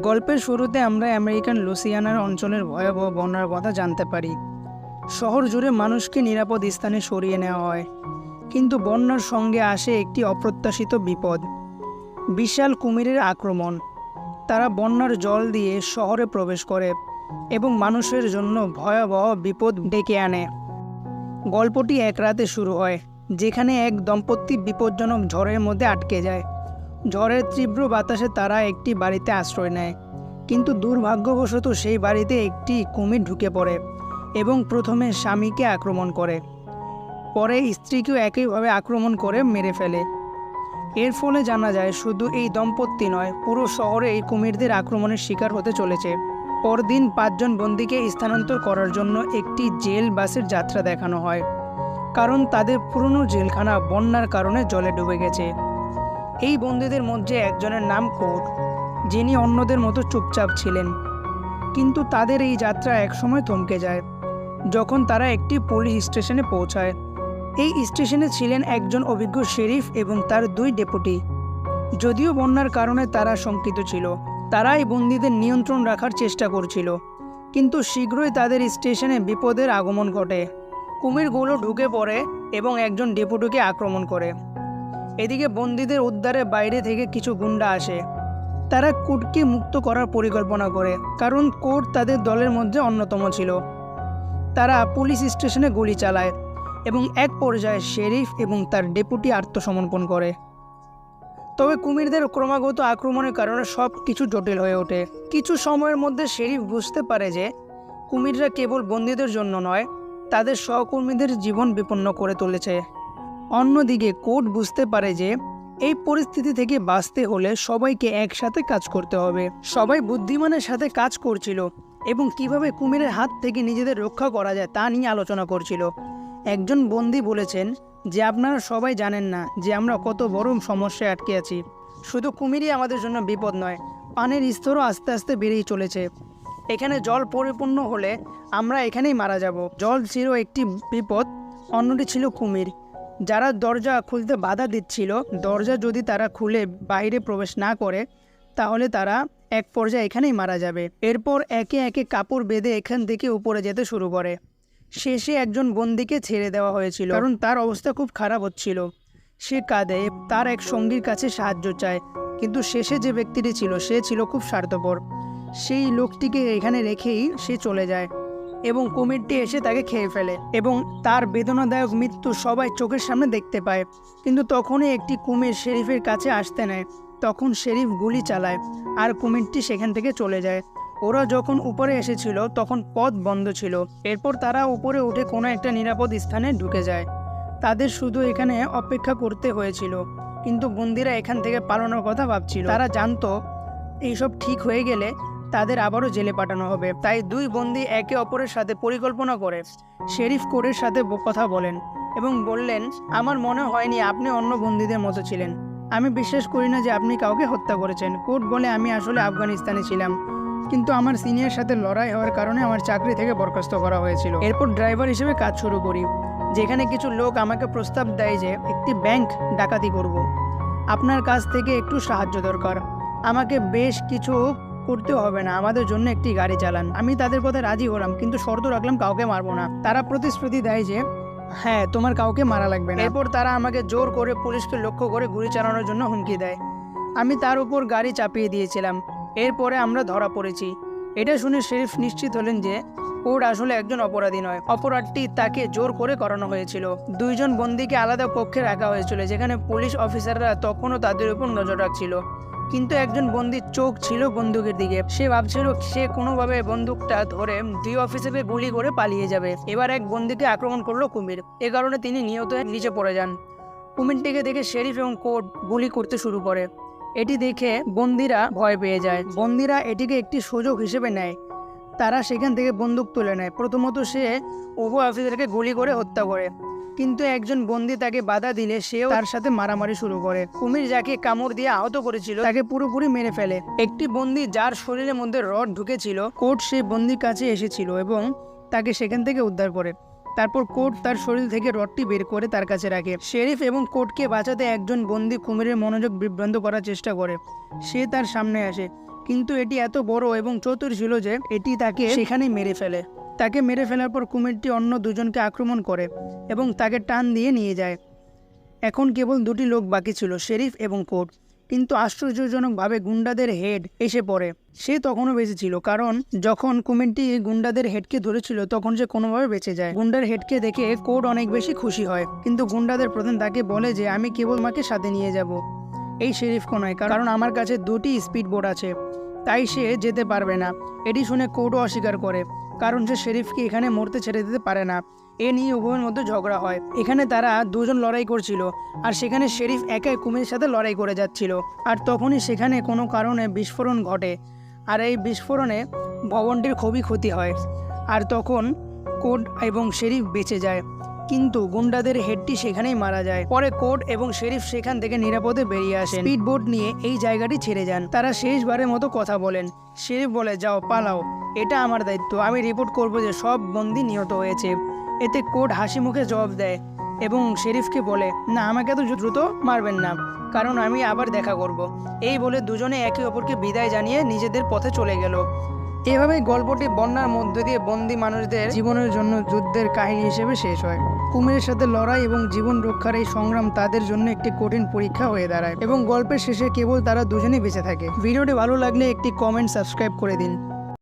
গল্পের শুরুতে আমরা আমেরিকান লুইসিয়ানার অঞ্চলের ভয়াবহ বন্যার কথা জানতে পারি। শহর জুড়ে মানুষকে নিরাপদ স্থানে সরিয়ে নেওয়া হয়, কিন্তু বন্যার সঙ্গে আসে একটি অপ্রত্যাশিত বিপদ। বিশাল কুমিরের আক্রমণ। তারা বন্যার জল দিয়ে শহরে প্রবেশ করে এবং মানুষের জন্য ভয়াবহ বিপদ ডেকে আনে। গল্পটি এক রাতে শুরু হয়, যেখানে এক দম্পতি বিপজ্জনক ঝড়ের মধ্যে আটকে যায়। ঝড়ের তীব্র বাতাসে তারা একটি বাড়িতে আশ্রয় নেয়, কিন্তু দুর্ভাগ্যবশত সেই বাড়িতে একটি কুমির ঢুকে পড়ে এবং প্রথমে স্বামীকে আক্রমণ করে, পরে স্ত্রীকেও একইভাবে আক্রমণ করে মেরে ফেলে। এর ফলে জানা যায় শুধু এই দম্পতি নয়, পুরো শহরে এই কুমিরদের আক্রমণের শিকার হতে চলেছে। পরদিন 5 জন বন্দীকে স্থানান্তর করার জন্য একটি জেল বাসের যাত্রা দেখানো হয়, কারণ তাদের পুরনো জেলখানা বন্যার কারণে জলে ডুবে গেছে। এই বন্দীদের মধ্যে একজনের নাম কোড, যিনি অন্যদের মতো চুপচাপ ছিলেন। কিন্তু তাদের এই যাত্রা একসময় থমকে যায় যখন তারা একটি পুলিশ স্টেশনে পৌঁছায়। এই স্টেশনে ছিলেন একজন অভিজ্ঞ শেরিফ এবং তার 2 ডেপুটি। যদিও বন্যার কারণে তারা শঙ্কিত ছিল, তারা এই বন্দীদের নিয়ন্ত্রণ রাখার চেষ্টা করছিল, কিন্তু শীঘ্রই তাদের স্টেশনে বিপদের আগমন ঘটে। কুমিরগুলো ঢুকে পড়ে এবং একজন ডেপুটিকে আক্রমণ করে। এদিকে বন্দীদের উদ্ধারে বাইরে থেকে কিছু গুন্ডা আসে। তারা কোডকে মুক্ত করার পরিকল্পনা করে, কারণ কোড তাদের দলের মধ্যে অন্যতম ছিল। তারা পুলিশ স্টেশনে গুলি চালায় এবং এক পর্যায়ে শেরিফ এবং তার ডেপুটি আত্মসমর্পণ করে। তবে কুমিরদের ক্রমাগত আক্রমণের কারণে সব কিছু জটিল হয়ে ওঠে। কিছু সময়ের মধ্যে শেরিফ বুঝতে পারে যে কুমিররা কেবল বন্দীদের জন্য নয়, তাদের সহকর্মীদের জীবন বিপন্ন করে তুলেছে। অন্যদিকে কোড বুঝতে পারে যে এই পরিস্থিতি থেকে বাঁচতে হলে সবাইকে একসাথে কাজ করতে হবে। সবাই বুদ্ধিমানের সাথে কাজ করছিল এবং কিভাবে কুমিরের হাত থেকে নিজেদের রক্ষা করা যায় তা নিয়ে আলোচনা করছিল। একজন বন্দী বলেছেন যে আপনারা সবাই জানেন না যে আমরা কত বড় সমস্যায় আটকে আছি। শুধু কুমিরই আমাদের জন্য বিপদ নয়, পানির স্তরও আস্তে আস্তে বেড়েই চলেছে। এখানে জল পরিপূর্ণ হলে আমরা এখানেই মারা যাব। জল ছিল একটি বিপদ, অন্যটি ছিল কুমির, যারা দরজা খুলতে বাধা দিচ্ছিল। দরজা যদি তারা খুলে বাইরে প্রবেশ না করে, তাহলে তারা এক পর্যায়ে এখানেই মারা যাবে। এরপর একে একে কাপড় বেঁধে এখান থেকে উপরে যেতে শুরু করে। শেষে একজন বন্দীকে ছেড়ে দেওয়া হয়েছিল, কারণ তার অবস্থা খুব খারাপ হচ্ছিল। সে কাঁদে, তার এক সঙ্গীর কাছে সাহায্য চায়, কিন্তু শেষে যে ব্যক্তিটি ছিল সে ছিল খুব স্বার্থপর। সেই লোকটিকে এখানে রেখেই সে চলে যায় এবং কুমিরটি এসে তাকে খেয়ে ফেলে এবং তার বেদনাদায়ক মৃত্যু সবাই চোখের সামনে দেখতে পায়। কিন্তু তখনই একটি কুমির শেরিফের কাছে আসতে নেয়। তখন শেরিফ গুলি চালায় আর কুমিরটি সেখান থেকে চলে যায়। ওরা যখন উপরে এসেছিল তখন পথ বন্ধ ছিল। এরপর তারা উপরে উঠে কোনো একটা নিরাপদ স্থানে ঢুকে যায়। তাদের শুধু এখানে অপেক্ষা করতে হয়েছিল, কিন্তু বন্দীরা এখান থেকে পালানোর কথা ভাবছিল। তারা জানতো এইসব ঠিক হয়ে গেলে তাদের আবারও জেলে পাঠানো হবে। তাই 2 বন্দী একে অপরের সাথে পরিকল্পনা করে শেরিফ কোডের সাথে কথা বলেন এবং বললেন, আমার মনে হয়নি আপনি অন্য বন্দীদের মতো ছিলেন। আমি বিশ্বাস করি না যে আপনি কাউকে হত্যা করেছেন। কোড বলে, আমি আসলে আফগানিস্তানে ছিলাম, কিন্তু আমার সিনিয়র সাথে লড়াই হওয়ার কারণে আমার চাকরি থেকে বরখাস্ত করা হয়েছিল। এরপর ড্রাইভার হিসেবে কাজ শুরু করি, যেখানে কিছু লোক আমাকে প্রস্তাব দেয় যে একটি ব্যাংক ডাকাতি করব। আপনার কাছ থেকে একটু সাহায্য দরকার। আমাকে বেশ কিছু করতে হবে না, আমাদের জন্য একটি গাড়ি চালান। আমি তাদের কথা রাজি হলাম, কিন্তু শর্ত রাখলাম কাউকে মারবো না। তারা প্রতিশ্রুতি দেয় যে হ্যাঁ, তোমার কাউকে মারা লাগবে না। এরপর তারা আমাকে জোর করে পুলিশকে লক্ষ্য করে গুলি চালানোর জন্য হুমকি দেয়। আমি তার উপর গাড়ি চাপিয়ে দিয়েছিলাম। এরপরে আমরা ধরা পড়েছি। এটা শুনে শেরিফ নিশ্চিত হলেন যে কোড আসলে একজন অপরাধী নয়, অপরাধটি তাকে জোর করে করানো হয়েছিল। 2 জন বন্দীকে আলাদা কক্ষে রাখা হয়েছিল, যেখানে পুলিশ অফিসাররা তখনও তাদের উপর নজর রাখছিল। কিন্তু একজন বন্দীর চোখ ছিল বন্দুকের দিকে। সে ভাবছিল সে কোনোভাবে বন্দুকটা ধরে 2 অফিসারকে গুলি করে পালিয়ে যাবে। এবার এক বন্দীকে আক্রমণ করলো কুমির, এ কারণে তিনি নিহত হয়ে নিচে পড়ে যান। কুমিরটিকে দেখে শেরিফ এবং কোড গুলি করতে শুরু করে। এটি দেখে বন্দীরা ভয় পেয়ে যায়। বন্দীরা এটিকে একটি সুযোগ হিসেবে নেয়। তারা সেখান থেকে বন্দুক তুলে নেয়। প্রথমত সে উভয় অফিসারকে গুলি করে হত্যা করে, কিন্তু একজন বন্দী তাকে বাধা দিলে সেও তার সাথে মারামারি শুরু করে। কুমির যাকে কামড় দিয়ে আহত করেছিল তাকে পুরোপুরি মেরে ফেলে। একটি বন্দী যার শরীরের মধ্যে রড ঢুকেছিল, কোড সেই বন্দির কাছে এসেছিল এবং তাকে সেখান থেকে উদ্ধার করে। তারপর কোড তার শরীর থেকে রডটি বের করে তার কাছে রাখে। শেরিফ এবং কোডকে বাঁচাতে একজন বন্দী কুমিরের মনোযোগ বিভ্রান্ত করার চেষ্টা করে। সে তার সামনে আসে কিন্তু এটি এত বড় এবং চতুর ছিল যে এটি তাকে সেখানেই মেরে ফেলে। তাকে মেরে ফেলার পর কুমিরটি অন্য দুজনকে আক্রমণ করে এবং তাকে টান দিয়ে নিয়ে যায়। এখন কেবল দুটি লোক বাকি ছিল, শেরিফ এবং কোড। কিন্তু আশ্চর্যজনকভাবে গুন্ডাদের হেড এসে পড়ে। সে তখনও বেঁচে ছিল, কারণ যখন কুমিরটি গুন্ডাদের হেডকে ধরেছিল তখন সে কোনোভাবে বেঁচে যায়। গুন্ডার হেডকে দেখে কোড অনেক বেশি খুশি হয়, কিন্তু গুন্ডাদের প্রধান তাকে বলে যে আমি কেবল মাকে সাথে নিয়ে যাব, এই শেরিফকে নয়, কারণ আমার কাছে দুটি স্পিড বোট আছে, তাই সে যেতে পারবে না। এটি শুনে কোডও অস্বীকার করে, কারণ সে শেরিফকে এখানে মরতে ছেড়ে দিতে পারে না। এ নিয়ে উভয়ের মধ্যে ঝগড়া হয়। এখানে তারা দুজন লড়াই করছিল, আর সেখানে শেরিফ একাই কুমিরের সাথে লড়াই করে যাচ্ছিল। আর তখনই সেখানে কোনো কারণে বিস্ফোরণ ঘটে, আর এই বিস্ফোরণে ভবনটির খুবই ক্ষতি হয়। আর তখন কোড এবং শেরিফ বেঁচে যায়, কিন্তু গুন্ডাদের হেডটি সেখানেই মারা যায়। পরে কোড এবং শেরিফ সেখান থেকে নিরাপদে বেরিয়ে আসেন। স্পিড বোট নিয়ে এই জায়গাটি ছেড়ে যান। তারা শেষবারের মতো কথা বলেন। শেরিফ বলে, যাও পালাও, এটা আমার দায়িত্ব, আমি রিপোর্ট করব যে সব বন্দী নিহত হয়েছে। এতে কোড হাসি মুখে জবাব দেয় এবং শেরিফকে বলে, না, আমাকে এত দ্রুত মারবেন না, কারণ আমি আবার দেখা করব। এই বলে দুজনে একে অপরকে বিদায় জানিয়ে নিজেদের পথে চলে গেল। এভাবেই গল্পটি বন্যার মধ্য দিয়ে বন্দি মানুষদের জীবনের জন্য যুদ্ধের কাহিনী হিসেবে শেষ হয়। কুমিরের সাথে লড়াই এবং জীবন রক্ষার এই সংগ্রাম তাদের জন্য একটি কঠিন পরীক্ষা হয়ে দাঁড়ায় এবং গল্পের শেষে কেবল তারা দুজনেই বেঁচে থাকে। ভিডিওটি ভালো লাগলে একটি কমেন্ট, সাবস্ক্রাইব করে দিন।